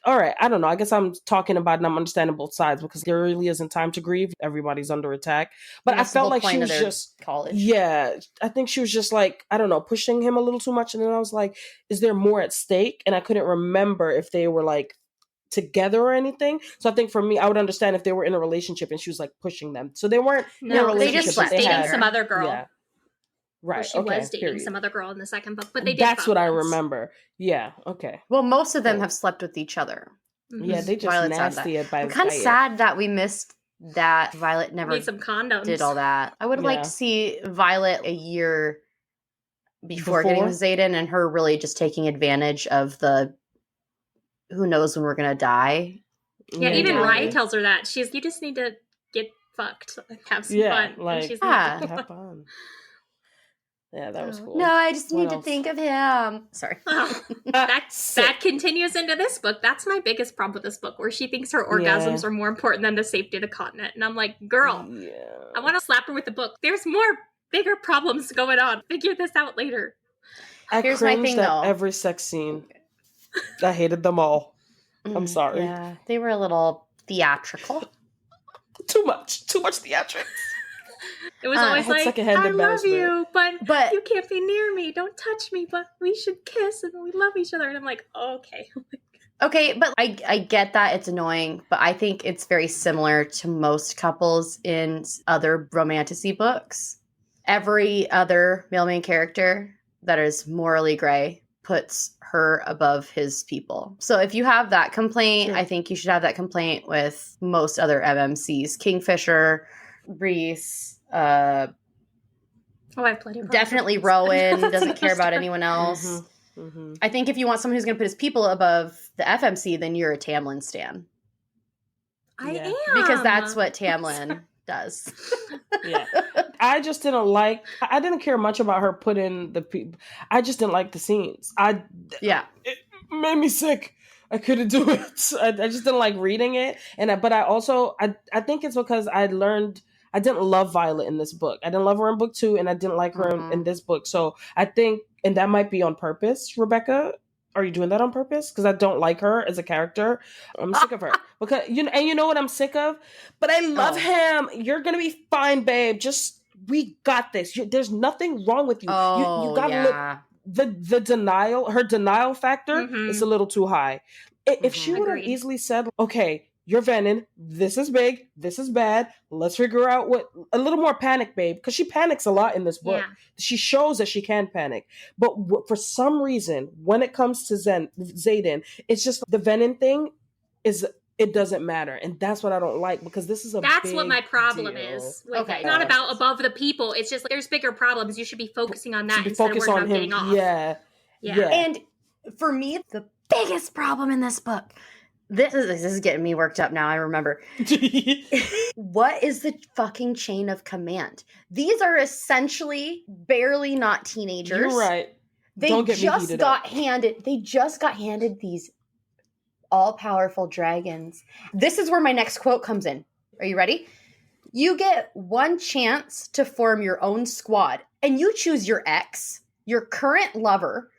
all right, I don't know. I guess I'm talking about and I'm understanding both sides because there really isn't time to grieve. Everybody's under attack. But I felt like she was just college. Yeah, I think she was just like, I don't know, pushing him a little too much. And then I was like, is there more at stake? And I couldn't remember if they were like together or anything. So I think for me, I would understand if they were in a relationship and she was like pushing them. So they weren't in a No, relationship. they just was dating some other girl. Yeah. Right. She was dating some other girl in the second book, but they did. That's what I remember. Yeah. Okay. Well, most of them have slept with each other. Yeah, they just Violet's nasty at I'm kind of sad that we missed that Violet never Need some condoms. did all that. I would have liked to see Violet a year before getting with Xaden and her really just taking advantage of the who knows when we're gonna die. Yeah, even Rye tells her that. You just need to get fucked and have some fun. Like, and she's have fun. Yeah, that was cool. No, I just need to think of him. Sorry. That continues into this book. That's my biggest problem with this book, where she thinks her orgasms are more important than the safety of the continent. And I'm like, girl, I want to slap her with the book. There's bigger problems going on. Figure this out later. Here's my thing, though. Every sex scene. I hated them all. I'm sorry. Yeah, they were a little theatrical. Too much theatrics. It was always like, I love you, but you can't be near me. Don't touch me, but we should kiss and we love each other. And I'm like, okay. Okay, but I get that it's annoying, but I think it's very similar to most couples in other romantasy books. Every other male main character that is morally gray puts her above his people. So if you have that complaint, I think you should have that complaint with most other MMCs. Kingfisher, Reese, I have plenty of definitely Rowan doesn't care about anyone else. I think if you want someone who's going to put his people above the FMC, then you're a Tamlin stan. I am. Because that's what Tamlin does. Yeah. I just didn't I didn't care much about her putting the people. I just didn't like the scenes. It made me sick. I couldn't do it. I just didn't like reading it. But I think it's because I didn't love Violet in this book. I didn't love her in book 2 and I didn't like her in this book. So I think, and that might be on purpose, Rebecca. Are you doing that on purpose? Because I don't like her as a character. I'm sick of her. Because you know what I'm sick of? But I love him. You're going to be fine, babe. We got this. There's nothing wrong with you. You got to look. The denial, her denial factor is a little too high. If she would have easily said, okay, you're Venom, this is big, this is bad, let's figure out a little more panic, babe, because she panics a lot in this book. Yeah. She shows that she can panic. But for some reason, when it comes to Xaden, it's just the Venom thing it doesn't matter. And that's what I don't like, because this is That's what my problem is. It's not about above the people. It's just like, there's bigger problems. You should be focusing on that instead of worrying about getting off. Yeah. And for me, the biggest problem in this book, this is getting me worked up now, I remember. What is the fucking chain of command? These are essentially barely not teenagers. You're right. They just got handed these all-powerful dragons. This is where my next quote comes in. Are you ready? You get one chance to form your own squad, and you choose your ex, your current lover,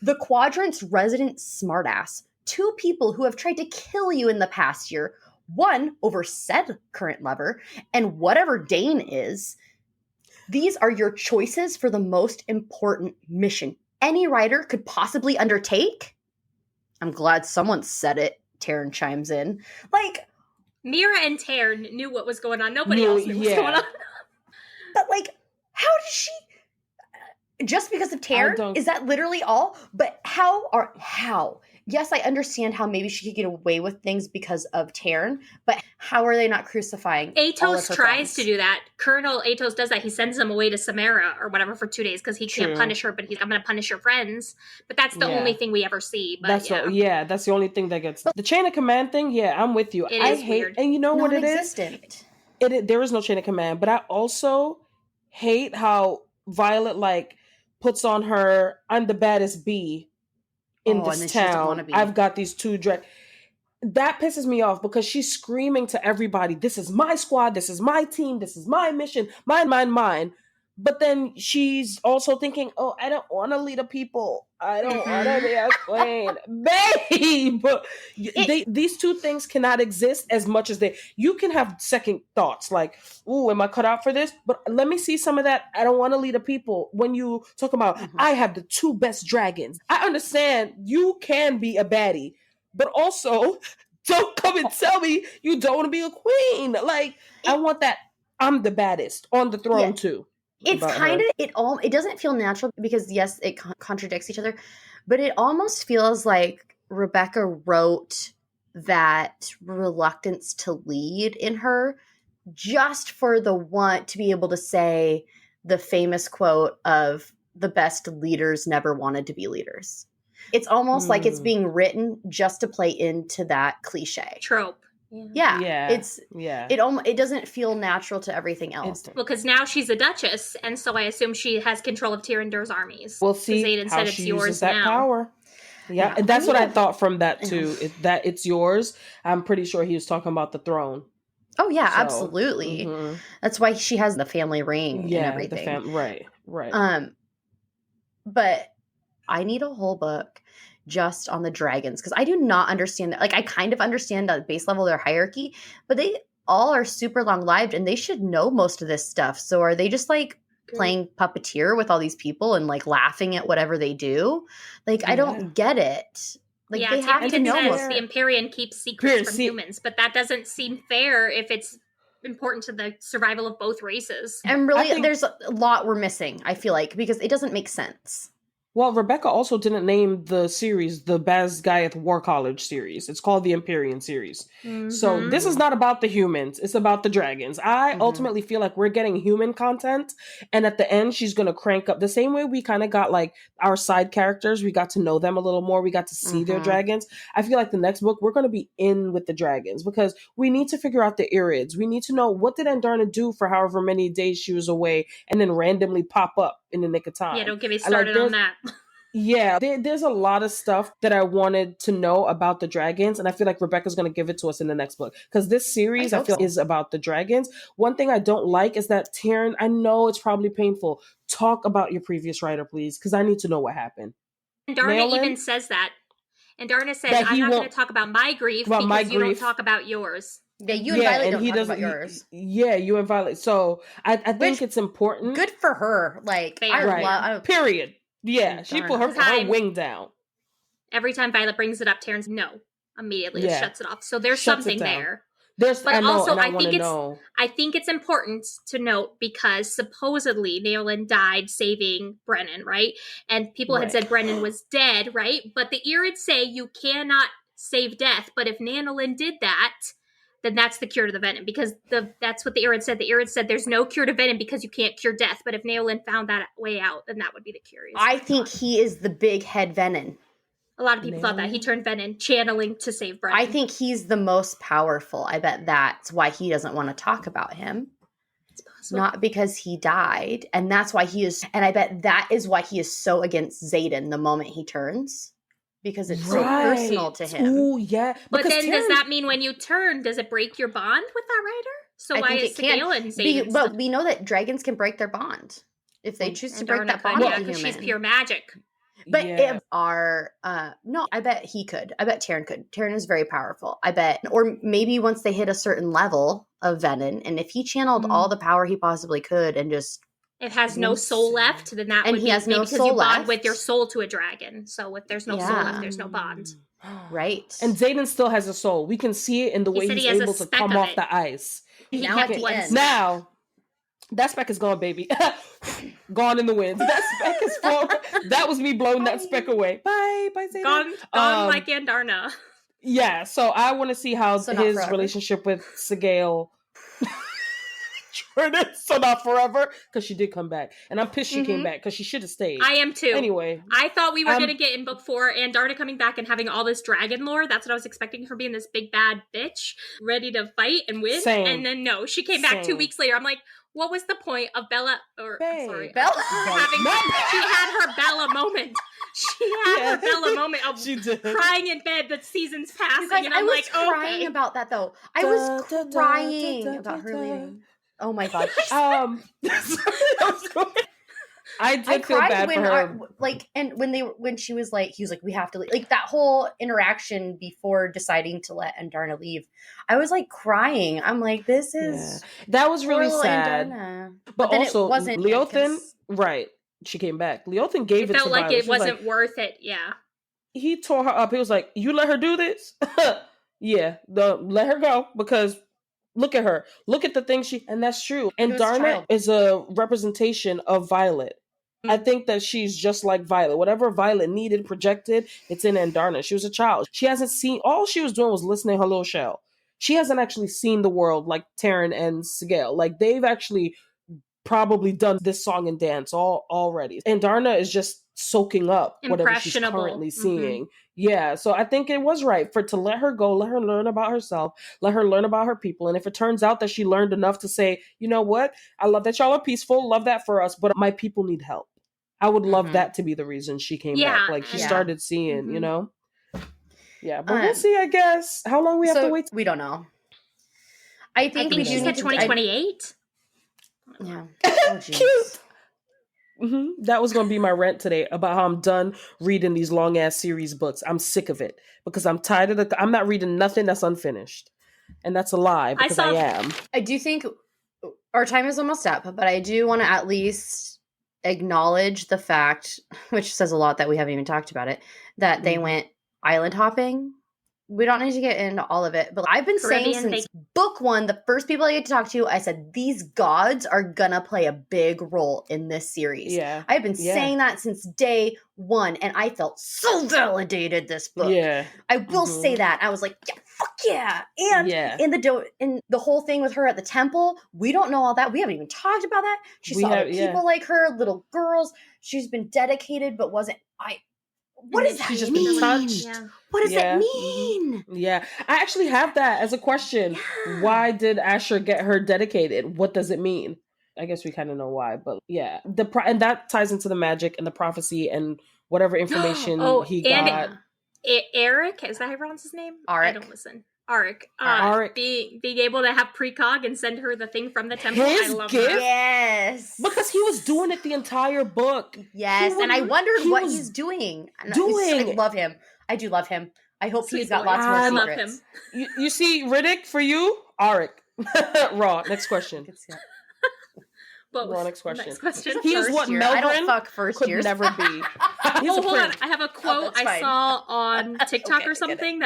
the quadrant's resident smartass, 2 people who have tried to kill you in the past year, one over said current lover, and whatever Dane is. These are your choices for the most important mission any writer could possibly undertake. I'm glad someone said it, Taryn chimes in. Like, Mira and Taryn knew what was going on. Nobody else knew what was going on. But, like, how does she... Just because of Taryn? Is that literally all? But how? Yes, I understand how maybe she could get away with things because of Taryn, but how are they not crucifying Atos tries to do that. Colonel Atos does that. He sends them away to Samara or whatever for 2 days because he can't punish her, but I'm going to punish your friends. But that's the only thing we ever see. But that's the only thing that gets... The chain of command thing, I'm with you. I hate weird. And you know what it is? There is no chain of command, but I also hate how Violet, like, puts on her, I'm the baddest bee in this town. I've got these 2 that pisses me off because she's screaming to everybody, this is my squad, this is my team, this is my mission, mine. But then she's also thinking, oh, I don't want to lead a people. I don't want to be a queen. Babe! These two things cannot exist as much as you can have second thoughts like, ooh, am I cut out for this? But let me see some of that. I don't want to lead a people. When you talk about, I have the two best dragons. I understand you can be a baddie, but also don't come and tell me you don't want to be a queen. Like, I want that. I'm the baddest on the throne too. It's kind of it doesn't feel natural because yes, it contradicts each other, but it almost feels like Rebecca wrote that reluctance to lead in her just for the want to be able to say the famous quote of the best leaders never wanted to be leaders. It's almost like it's being written just to play into that cliche trope. It doesn't feel natural to everything else. Well, because now she's a duchess, and so I assume she has control of Tyrandur's armies. We'll see Zayden how said she it's yours uses that now. power. Yeah, and that's what I thought from that too. That it's yours. I'm pretty sure he was talking about the throne. Oh yeah, absolutely. That's why she has the family ring and everything. Right. But I need a whole book just on the dragons because I do not understand that. Like, I kind of understand at base level their hierarchy, but they all are super long-lived and they should know most of this stuff. So are they just like playing puppeteer with all these people and like laughing at whatever they do? Like, I don't get it. Like, they have to know says the Empyrean keeps secrets from humans, but that doesn't seem fair if it's important to the survival of both races. And really, there's a lot we're missing, I feel like, because it doesn't make sense. Well, Rebecca also didn't name the series the Baz Gaiath War College series. It's called the Empyrean Series. So this is not about the humans. It's about the dragons. I ultimately feel like we're getting human content. And at the end, she's going to crank up the same way we kind of got like our side characters. We got to know them a little more. We got to see their dragons. I feel like the next book, we're going to be in with the dragons because we need to figure out the Irids. We need to know what did Andarna do for however many days she was away and then randomly pop up in the nick of time. Yeah, don't get me started on that. Yeah, there's a lot of stuff that I wanted to know about the dragons, and I feel like Rebecca's going to give it to us in the next book. Because this series, I feel, is about the dragons. One thing I don't like is that Taryn, I know it's probably painful. Talk about your previous writer, please, because I need to know what happened. And Darna even says that. And Darna says, I'm not going to talk about my grief because you don't talk about yours. Yeah, you and Violet don't talk about yours. You and Violet. So I think it's important. Good for her. Like, period. Yeah, she put her wing down. Every time Violet brings it up, Terrence immediately just shuts it off. So there's something there. I think it's important to note because supposedly Naolin died saving Brennan, right? And people had said Brennan was dead, right? But the Irids say you cannot save death. But if Naolin did that, then that's the cure to the venom because that's what the Irids said. The Irids said there's no cure to venom because you can't cure death. But if Naolin found that way out, then that would be the cure. I think he is the big head venom. A lot of people thought that. He turned venom, channeling to save Brennan. I think he's the most powerful. I bet that's why he doesn't want to talk about him. It's possible. Not because he died. And that's why he is. And I bet that is why he is so against Zayden the moment he turns. Because it's so personal to him. Ooh, yeah. But then does that mean when you turn, does it break your bond with that writer? So why is Sigale and Zayden? But we know that dragons can break their bond. If they choose to break that bond with a human. She's pure magic. But if I bet he could. I bet Taryn could. Taryn is very powerful. I bet. Or maybe once they hit a certain level of venom, and if he channeled all the power he possibly could and just it has no soul left, then that would be because you bond with your soul to a dragon. So if there's no soul left, there's no bond. Right. And Zayden still has a soul. We can see it in the way he's able to come off the ice. Now at the end. Now, that speck is gone, baby. Gone in the wind. That speck is gone. That was me blowing that speck away. Bye, Zayden. Gone like Andarna. Yeah, so I want to see how his relationship with Sigale so not forever, because she did come back. And I'm pissed she came back, because she should have stayed. I am too. Anyway. I thought we were going to get in book 4 and Darna coming back and having all this dragon lore. That's what I was expecting her being this big bad bitch, ready to fight and win. Same. And then no, she came back 2 weeks later. I'm like, what was the point of Bella, Bella. She had her Bella moment. She had her Bella moment of crying in bed the season's passing. Guys, and I'm crying about that though. I was crying about her leaving. Oh my god. I did feel bad for her. When she was like, he was like, we have to leave. Like that whole interaction before deciding to let Andarna leave, I was like crying. I'm like, this is that was really poor little sad. Andarna. But then also, it wasn't Leothin, right? She came back. Leothin gave it to felt like Violet. it wasn't worth it. Yeah. He tore her up. He was like, "You let her do this? Yeah, let her go because." Look at her. Look at the things and that's true. And Darna is a representation of Violet. I think that she's just like Violet. Whatever Violet needed, projected, it's in Andarna. She was a child. She hasn't seen, all she was doing was listening to her little shell. She hasn't actually seen the world like Taryn and Sigale. Like they've actually probably done this song and dance already. Andarna is just soaking up whatever she's currently seeing. Yeah, so I think it was right to let her go, let her learn about herself, let her learn about her people. And if it turns out that she learned enough to say, you know what, I love that y'all are peaceful, love that for us, but my people need help. I would love that to be the reason she came back. Like she started seeing, you know? Yeah, but we'll see, I guess. How long we have to wait? We don't know. I think we she said 2028. Yeah. Oh, cute. That was going to be my rant today about how I'm done reading these long ass series books. I'm sick of it because I'm tired of I'm not reading nothing that's unfinished. And that's a lie because I am. I do think our time is almost up, but I do want to at least acknowledge the fact, which says a lot that we haven't even talked about it, that they went island hopping. We don't need to get into all of it, but I've been saying since book one, the first people I get to talk to, I said, these gods are gonna play a big role in this series. Yeah. I've been saying that since day one, and I felt so validated this book. Yeah. I will say that. I was like, yeah, fuck yeah. And in the whole thing with her at the temple, we don't know all that. We haven't even talked about that. She saw people like her, little girls. She's been dedicated, but wasn't what does that mean? What does that mean? Yeah. I actually have that as a question. Yeah. Why did Asher get her dedicated? What does it mean? I guess we kind of know why, but yeah. And that ties into the magic and the prophecy and whatever information he got. Eric, is that how he pronounces his name? Arik. I don't listen. Arik. Being able to have precog and send her the thing from the temple. His I love gift? that. Yes. Because he was doing it the entire book. Yes, and I wondered what he's doing. I love him. I do love him. I hope he's got lots more secrets. Love him. You see, Riddick, for you, Arik. Raw. Next question. Raw, next question. He is what Melvin I don't fuck first could years. never be. Hold on. I have a quote I saw on TikTok or something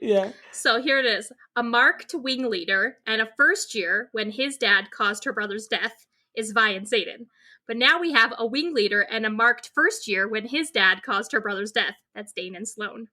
Yeah. So here it is. A marked wing leader and a first year when his dad caused her brother's death is Vi and Zayden. But now we have a wing leader and a marked first year when his dad caused her brother's death. That's Dane and Sloane.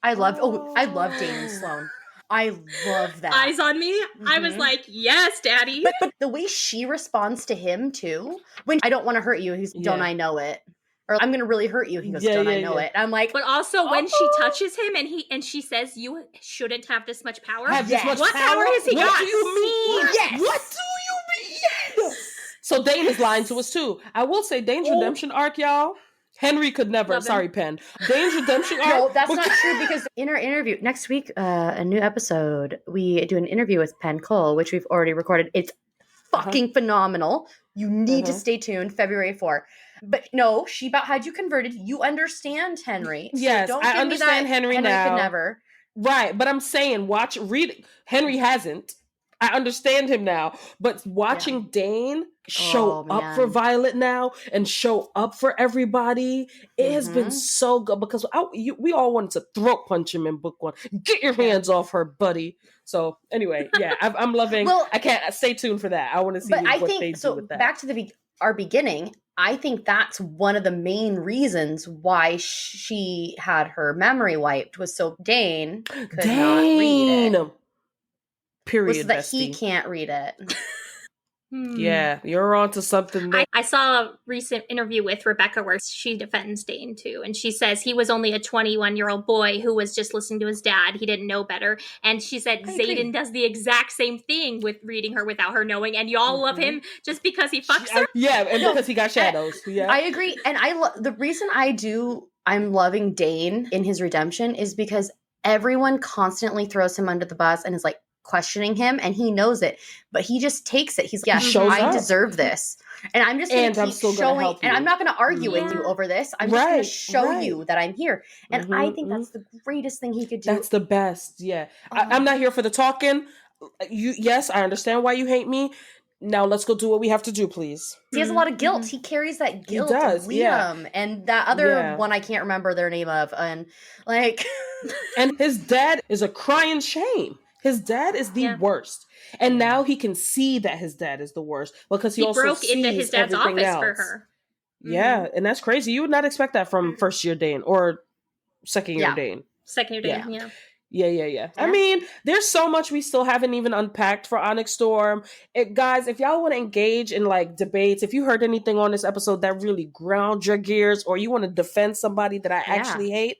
I love Dane and Sloane. I love that. Eyes on me. I was like, yes, daddy. But the way she responds to him too, when I don't want to hurt you, he's don't I know it? Or I'm gonna really hurt you. He goes, don't I know it? I'm like, but also when she touches him and she says, you shouldn't have this much power. What power has he got? What do you mean? Yes. What do you mean? Yes. So Dane is lying to us too. I will say Dane's redemption arc, y'all. Henry could never. Sorry, Penn. Dane's redemption arc. No, that's not true because in our interview next week, a new episode, we do an interview with Penn Cole, which we've already recorded. It's fucking phenomenal. You need to stay tuned. February 4. But no, she about had you converted. You understand Henry. So yes, I understand Henry now. Could never. Right, but I'm saying, read. Henry hasn't. I understand him now, but watching Dane show up for Violet now and show up for everybody, it has been so good because we all wanted to throat punch him in book one. Get your hands off her, buddy. So anyway, I'm loving. Well, I can't stay tuned for that. I want to see what they do with that. Back to our beginning. I think that's one of the main reasons why she had her memory wiped was so Dane could not read it. Period. So that he can't read it. Yeah, you're onto something. I saw a recent interview with Rebecca where she defends Dane too, and she says he was only a 21-year-old boy who was just listening to his dad. He didn't know better, and she said Zayden does the exact same thing with reading her without her knowing, and y'all love him just because he fucks her. Yeah, and because he got shadows. Yeah, I agree, and the reason I'm loving Dane in his redemption is because everyone constantly throws him under the bus and is like, questioning him, and he knows it, but he just takes it. He's shows I up. deserve this. And I'm just going to keep showing, and I'm not going to argue with you over this. I'm just going to show you that I'm here. And I think that's the greatest thing he could do. That's the best. Yeah. I'm not here for the talking. Yes, I understand why you hate me. Now let's go do what we have to do, please. He has a lot of guilt. He carries that guilt. He does, of Liam and that other one I can't remember their name of. And like, and his dad is a crying shame. His dad is the worst. And now he can see that his dad is the worst because he also broke sees into his dad's office else. for her. Yeah, and that's crazy. You would not expect that from first year Dane or second year Dane. Second year Dane, Yeah. I mean, there's so much we still haven't even unpacked for Onyx Storm. Guys, if y'all want to engage in like debates, if you heard anything on this episode that really ground your gears, or you want to defend somebody that I actually hate,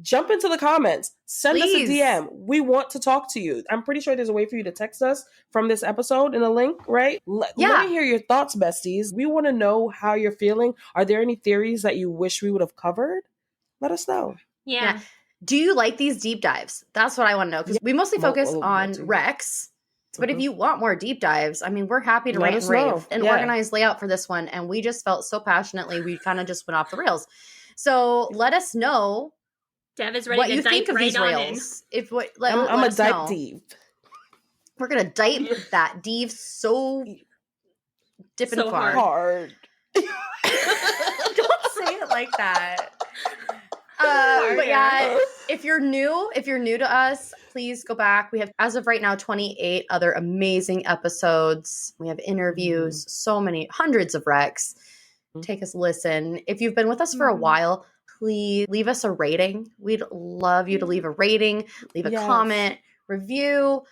jump into the comments. Send us a DM. We want to talk to you. I'm pretty sure there's a way for you to text us from this episode in a link, right? Let me hear your thoughts, besties. We want to know how you're feeling. Are there any theories that you wish we would have covered? Let us know. Yeah. Do you like these deep dives? That's what I want to know, because we mostly focus on Rex. But if you want more deep dives, I mean, we're happy to rant and rave and organize layout for this one. And we just felt so passionately, we kind of just went off the rails. So let us know. Dev is ready what to you think of these rails. If what, I'm a dive deep. We're gonna dive that deep so dipping so far. Hard. Don't say it like that. But yeah, if you're new to us, please go back. We have, as of right now, 28 other amazing episodes. We have interviews, so many, hundreds of recs. Take us a listen. If you've been with us for a while, please leave us a rating. We'd love you to leave a rating, leave a comment, review,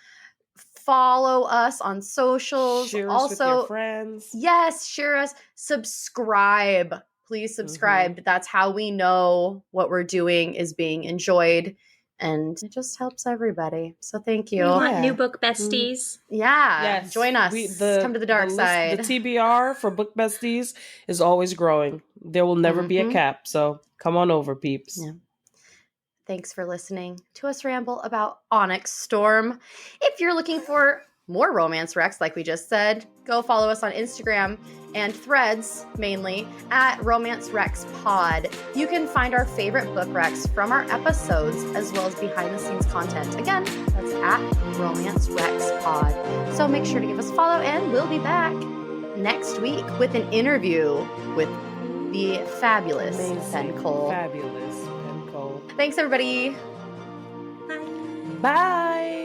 follow us on socials. Share us also with your friends. Yes, share us. Subscribe. Please subscribe. That's how we know what we're doing is being enjoyed. And it just helps everybody. So thank you. We want new book besties. Yeah. Join us. Come to the dark side. The TBR for book besties is always growing. There will never be a cap. So come on over, peeps. Yeah. Thanks for listening to us ramble about Onyx Storm. If you're looking for more romance recs, like we just said, go follow us on Instagram and Threads, mainly, at Romance Recs Pod. You can find our favorite book recs from our episodes, as well as behind-the-scenes content. Again, that's at Romance Recs Pod. So make sure to give us a follow, and we'll be back next week with an interview with the fabulous Ben Cole. Fabulous Ben Cole. Thanks, everybody. Bye. Bye.